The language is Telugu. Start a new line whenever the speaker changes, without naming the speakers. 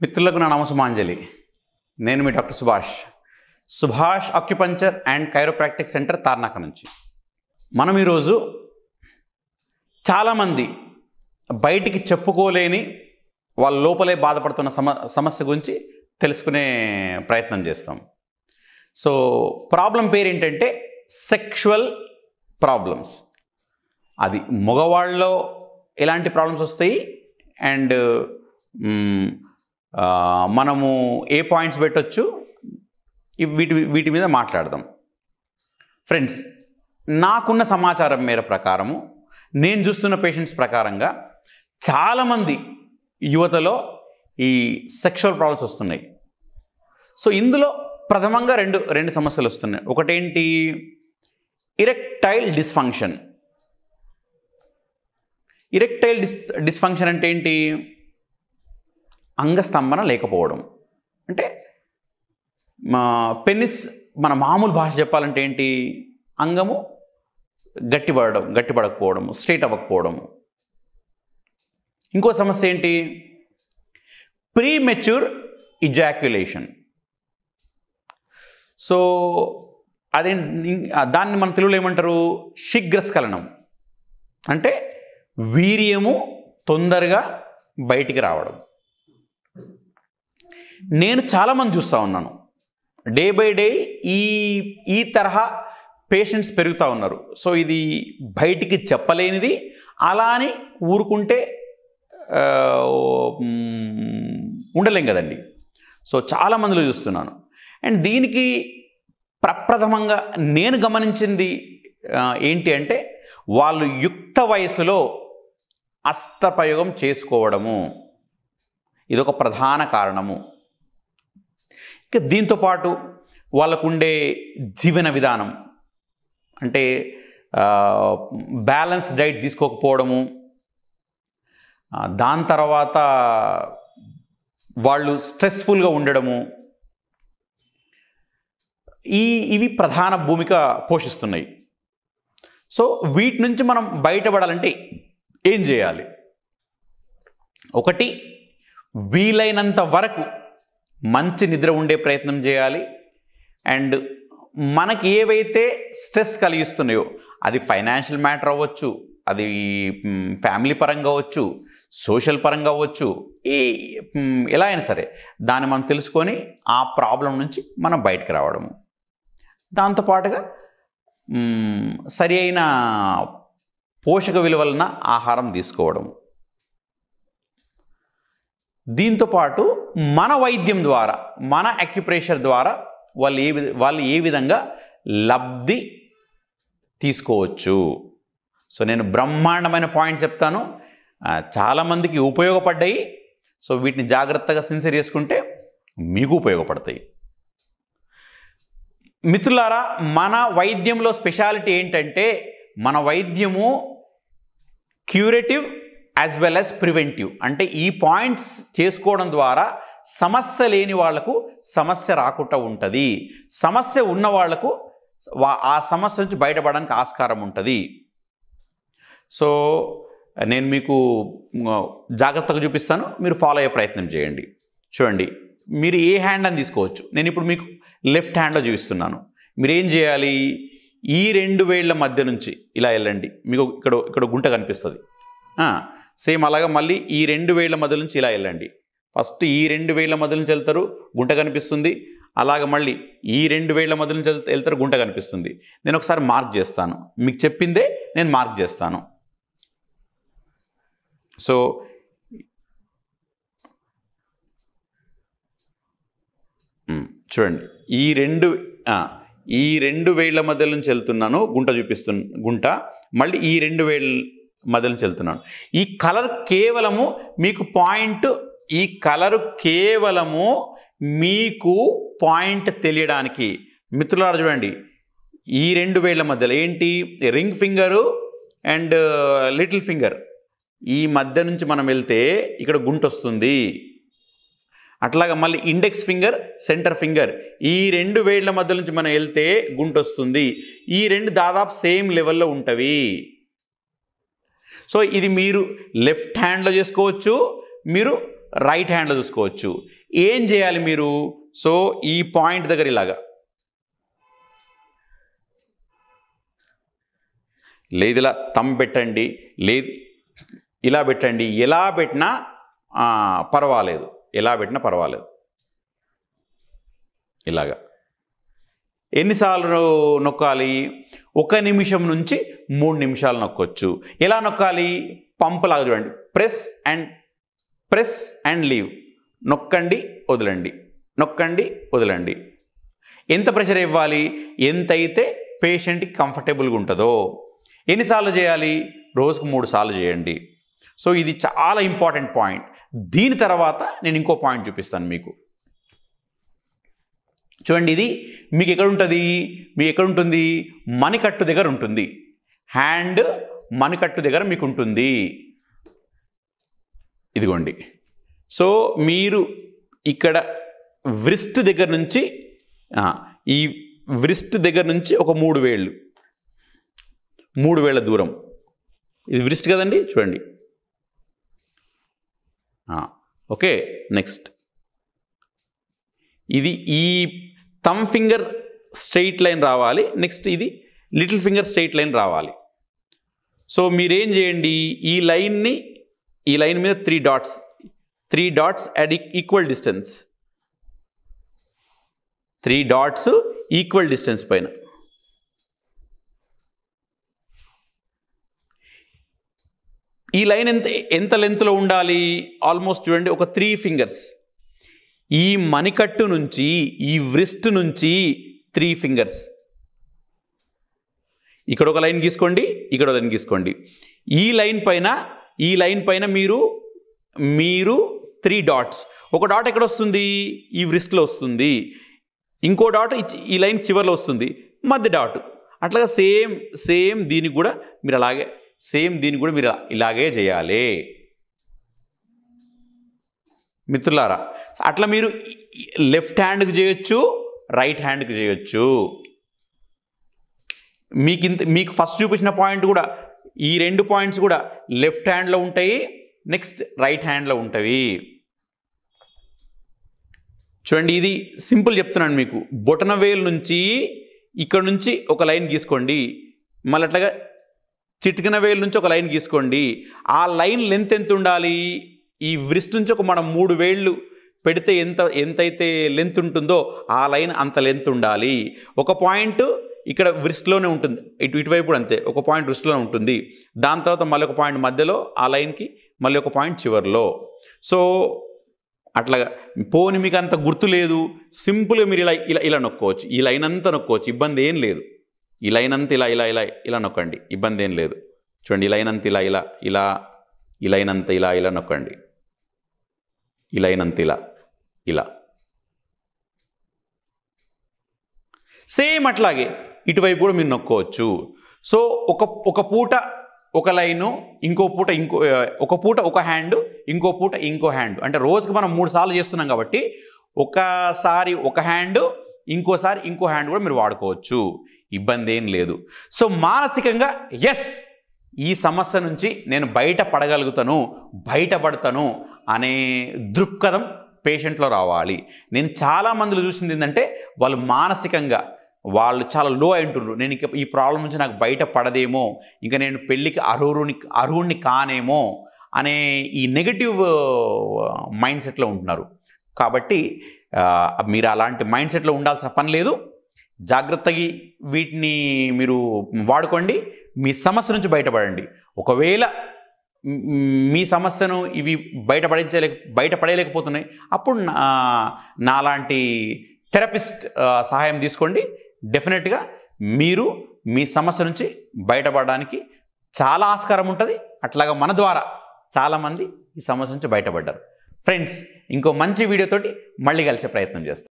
మిత్రులకు నా నమస్సుమాంజలి. నేను మీ doctor Subhash acupuncture and chiropractic centre Tarnaka నుంచి. మనం ఈరోజు చాలామంది బయటికి చెప్పుకోలేని వాళ్ళ లోపలే బాధపడుతున్న సమస్య గురించి తెలుసుకునే ప్రయత్నం చేస్తాం. సో ప్రాబ్లం పేరు ఏంటంటే సెక్షువల్ ప్రాబ్లమ్స్. అది మగవాళ్ళలో ఎలాంటి ప్రాబ్లమ్స్ వస్తాయి అండ్ మనము ఏ పాయింట్స్ పెట్టొచ్చు వీటి మీద మాట్లాడదాం. ఫ్రెండ్స్, నాకున్న సమాచారం మేర ప్రకారము, నేను చూస్తున్న పేషెంట్స్ ప్రకారంగా చాలామంది యువతలో ఈ సెక్షువల్ ప్రాబ్లమ్స్ వస్తున్నాయి. సో ఇందులో ప్రథమంగా రెండు సమస్యలు వస్తున్నాయి. ఒకటేంటి, ఇరెక్టైల్ డిస్ఫంక్షన్. ఇరెక్టైల్ డిస్ఫంక్షన్ అంటే ఏంటి? అంగస్తంభన లేకపోవడం. అంటే పెనిస్, మన మామూలు భాష చెప్పాలంటే ఏంటి, అంగము గట్టిపడకపోవడం, స్ట్రైట్ అవ్వకపోవడము. ఇంకో సమస్య ఏంటి, ప్రీమెచ్యూర్ ఇజాక్యులేషన్. సో అదే దాన్ని మన తెలుగులో ఏమంటారు, శీఘ్రస్ఖలనం. అంటే వీర్యము తొందరగా బయటికి రావడం. నేను చాలామంది చూస్తూ ఉన్నాను, డే బై డే ఈ తరహా పేషెంట్స్ పెరుగుతూ ఉన్నారు. సో ఇది బయటికి చెప్పలేనిది, అలా అని ఊరుకుంటే ఉండలేం కదండి. సో చాలామందిలో చూస్తున్నాను. అండ్ దీనికి ప్రప్రథమంగా నేను గమనించింది ఏంటి అంటే, వాళ్ళు యుక్త వయసులో హస్తప్రయోగం చేసుకోవడము. ఇదొక ప్రధాన కారణము. ఇక దీంతోపాటు వాళ్ళకుండే జీవన విధానం, అంటే బ్యాలెన్స్ డైట్ తీసుకోకపోవడము, దాని తర్వాత వాళ్ళు స్ట్రెస్ఫుల్గా ఉండడము, ఇవి ప్రధాన భూమిక పోషిస్తున్నాయి. సో వీటి నుంచి మనం బయటపడాలంటే ఏం చేయాలి? ఒకటి, వీలైనంత వరకు మంచి నిద్ర ఉండే ప్రయత్నం చేయాలి. అండ్ మనకి ఏవైతే స్ట్రెస్ కలిగిస్తున్నాయో, అది ఫైనాన్షియల్ మ్యాటర్ అవ్వచ్చు, అది ఫ్యామిలీ పరంగా అవ్వచ్చు, సోషల్ పరంగా అవ్వచ్చు, ఎలా అయినా సరే దాన్ని మనం తెలుసుకొని ఆ ప్రాబ్లం నుంచి మనం బయటకు రావడము. దాంతోపాటుగా సరి అయిన పోషక విలువలన ఆహారం తీసుకోవడం. దీంతోపాటు మన వైద్యం ద్వారా, మన అక్యుప్రెషర్ ద్వారా వాళ్ళు ఏ విధంగా లబ్ధి తీసుకోవచ్చు. సో నేను బ్రహ్మాండమైన పాయింట్స్ చెప్తాను, చాలామందికి ఉపయోగపడ్డాయి. సో వీటిని జాగ్రత్తగా సిన్సియర్ చేసుకుంటే మీకు ఉపయోగపడతాయి. మిత్రులారా, మన వైద్యంలో స్పెషాలిటీ ఏంటంటే, మన వైద్యము curative as well as preventive. అంటే ఈ పాయింట్స్ చేసుకోవడం ద్వారా సమస్య లేని వాళ్లకు సమస్య రాకుండా ఉంటుంది, సమస్య ఉన్న వాళ్లకు ఆ సమస్య నుంచి బయటపడడానికి ఆస్కారం ఉంటుంది. సో నేను మీకు జాగ్రత్తగా చూపిస్తాను, మీరు ఫాలో అయ్యే ప్రయత్నం చేయండి. చూడండి, మీరు ఏ హ్యాండ్ అని తీసుకోవచ్చు. నేను ఇప్పుడు మీకు లెఫ్ట్ హ్యాండ్లో చూపిస్తున్నాను. మీరు ఏం చేయాలి, ఈ రెండు వేళ్ల మధ్య నుంచి ఇలా వెళ్ళండి. మీకు ఇక్కడ గుంట కనిపిస్తుంది. సేమ్ అలాగా మళ్ళీ ఈ రెండు వేళ్ల మధ్య నుంచి ఇలా వెళ్ళండి. ఫస్ట్ ఈ రెండు వేళ్ల మధ్య నుంచి వెళ్తారు, గుంట కనిపిస్తుంది. అలాగ మళ్ళీ ఈ రెండు వేళ్ల మధ్య నుంచి వెళ్తారు, గుంట కనిపిస్తుంది. నేను ఒకసారి మార్క్ చేస్తాను, మీకు చెప్పిందే నేను మార్క్ చేస్తాను. సో చూడండి, ఈ రెండు వేళ్ల మధ్య నుంచి వెళ్తున్నాను, గుంట మళ్ళీ ఈ రెండు వేళ్ల మధ్య నుంచి వెళ్తున్నాను. ఈ కలర్ కేవలము మీకు పాయింట్ తెలియడానికి. మిత్రులారా చూడండి, ఈ రెండు వేళ్ల మధ్యలో ఏంటి, ring finger and little finger, ఈ మధ్య నుంచి మనం వెళ్తే ఇక్కడ గుంట వస్తుంది. అట్లాగా మళ్ళీ ఇండెక్స్ ఫింగర్, సెంటర్ ఫింగర్, ఈ రెండు వేళ్ల మధ్య నుంచి మనం వెళ్తే గుంట వస్తుంది. ఈ రెండు దాదాపు సేమ్ లెవెల్లో ఉంటవి. సో ఇది మీరు లెఫ్ట్ హ్యాండ్లో చేసుకోవచ్చు, మీరు రైట్ హ్యాండ్లో చూసుకోవచ్చు. ఏం చేయాలి మీరు? సో ఈ పాయింట్ దగ్గర ఇలాగా, లేదు ఇలా థంబ్ పెట్టండి, లేదు ఇలా పెట్టండి, ఎలా పెట్టినా పర్వాలేదు, ఎలా పెట్టినా పర్వాలేదు. ఇలాగా ఎన్నిసార్లు నొక్కాలి? 1 నిమిషం నుంచి 3 నిమిషాలు నొక్కొచ్చు. ఎలా నొక్కాలి? పంపులాగా చూడండి, ప్రెస్ అండ్ లీవ్, నొక్కండి వదలండి, నొక్కండి వదలండి. ఎంత ప్రెషర్ ఇవ్వాలి? ఎంతైతే పేషెంట్కి కంఫర్టబుల్గా ఉంటుందో. ఎన్నిసార్లు చేయాలి? రోజుకు 3 సార్లు చేయండి. సో ఇది చాలా ఇంపార్టెంట్ పాయింట్. దీని తర్వాత నేను ఇంకో పాయింట్ చూపిస్తాను మీకు. చూడండి, ఇది మీకు ఎక్కడ ఉంటుంది? మీకు ఎక్కడ ఉంటుంది? మణికట్టు దగ్గర ఉంటుంది. హ్యాండ్ మణికట్టు దగ్గర మీకు ఉంటుంది. ఇదిగోండి. సో మీరు ఇక్కడ వ్రిస్ట్ దగ్గర నుంచి, ఈ వ్రిస్ట్ దగ్గర నుంచి ఒక 3 వేళ్ళు, 3 వేళ్ళ దూరం, ఇది వ్రిస్ట్ కదండి, చూడండి. ఓకే, నెక్స్ట్ ఇది ఈ థంబ్ ఫింగర్ స్ట్రెయిట్ లైన్ రావాలి. నెక్స్ట్ ఇది లిటిల్ ఫింగర్ స్ట్రెయిట్ లైన్ రావాలి. సో మీరేం చేయండి, ఈ లైన్ మీద 3 dots at equal distance, 3 dots equal distance పైన. ఈ లైన్ ఎంత లెంత్లో ఉండాలి? ఆల్మోస్ట్ చూడండి, ఒక 3 ఫింగర్స్. ఈ మణికట్టు నుంచి, ఈ వ్రిస్ట్ నుంచి 3 ఫింగర్స్. ఇక్కడ ఒక లైన్ గీసుకోండి, ఇక్కడ ఒక లైన్ గీసుకోండి. ఈ లైన్ పైన మీరు 3 డాట్స్. ఒక డాట్ ఎక్కడ వస్తుంది? ఈ వ్రిస్ట్లో వస్తుంది. ఇంకో డాట్ ఈ లైన్ చివరిలో వస్తుంది, మధ్య డాట్. అట్లాగా సేమ్ దీనికి కూడా మీరు అలాగే, ఇలాగే చేయాలి మిత్రులారా. అట్లా మీరు లెఫ్ట్ హ్యాండ్కి చేయొచ్చు, రైట్ హ్యాండ్కి చేయొచ్చు. మీకు ఫస్ట్ చూపించిన పాయింట్ కూడా, ఈ 2 పాయింట్స్ కూడా లెఫ్ట్ హ్యాండ్లో ఉంటాయి, నెక్స్ట్ రైట్ హ్యాండ్లో ఉంటాయి. చూడండి, ఇది సింపుల్ చెప్తున్నాను మీకు. బొటన వేలు నుంచి ఇక్కడ నుంచి ఒక లైన్ గీసుకోండి, మళ్ళీ అట్లాగా చిటికిన వేలు నుంచి ఒక లైన్ గీసుకోండి. ఆ లైన్ లెంత్ ఎంత ఉండాలి? ఈ వ్రిస్ట్ నుంచి మనం 3 వేళ్ళు పెడితే ఎంతైతే లెంత్ ఉంటుందో ఆ లైన్ అంత లెంత్ ఉండాలి. ఒక పాయింట్ ఇక్కడ వ్రిస్ట్లోనే ఉంటుంది, ఇటువైపు కూడా అంతే, ఒక పాయింట్ వ్రిస్ట్లోనే ఉంటుంది. దాని తర్వాత మళ్ళీ ఒక పాయింట్ మధ్యలో, ఆ లైన్కి మళ్ళీ ఒక పాయింట్ చివరిలో. సో అట్లాగా పోని మీకు అంత గుర్తు లేదు, సింపుల్గా మీరు ఇలా నొక్కోవచ్చు. ఈ లైన్ అంతా నొక్కోవచ్చు, ఇబ్బంది ఏం లేదు. ఈ లైన్ అంతా ఇలా నొక్కండి, ఇబ్బంది ఏం లేదు. చూడండి, ఈ లైన్ అంతా ఇలా ఈ లైన్ అంతా ఇలా నొక్కండి, ఈ లైన్ అంతా ఇలా. సేమ్ అట్లాగే ఇటువైపు కూడా మీరు నొక్కోవచ్చు. సో ఒక పూట ఒక లైను, ఒక పూట ఒక హ్యాండ్, ఇంకో పూట ఇంకో హ్యాండ్. అంటే రోజుకి మనం 3 సార్లు చేస్తున్నాం కాబట్టి ఒకసారి ఒక హ్యాండ్, ఇంకోసారి ఇంకో హ్యాండ్ కూడా మీరు వాడుకోవచ్చు, ఇబ్బంది ఏం లేదు. సో మానసికంగా ఈ సమస్య నుంచి నేను బయటపడతాను అనే దృక్పథం పేషెంట్లో రావాలి. నేను చాలామందిలో చూసింది ఏంటంటే, వాళ్ళు మానసికంగా చాలా లో అయి ఉంటున్నారు. నేను ఇక ఈ ప్రాబ్లం నుంచి నాకు బయటపడదేమో, ఇంకా నేను పెళ్ళికి అర్హుడిని కానేమో అనే ఈ నెగటివ్ మైండ్ సెట్లో ఉంటున్నారు. కాబట్టి మీరు అలాంటి మైండ్ సెట్లో ఉండాల్సిన పని లేదు. జాగ్రత్తగా వీటిని మీరు వాడుకోండి, మీ సమస్య నుంచి బయటపడండి. ఒకవేళ మీ సమస్యను ఇవి బయటపడలేకపోతున్నాయి, అప్పుడు నాలాంటి థెరపిస్ట్ సహాయం తీసుకోండి. డెఫినెట్గా మీరు మీ సమస్య నుంచి బయటపడడానికి చాలా ఆస్కారం ఉంటుంది. అట్లాగా మన ద్వారా చాలామంది ఈ సమస్య నుంచి బయటపడ్డారు. ఫ్రెండ్స్, ఇంకో మంచి వీడియోతోటి మళ్ళీ కలిసే ప్రయత్నం చేస్తాం.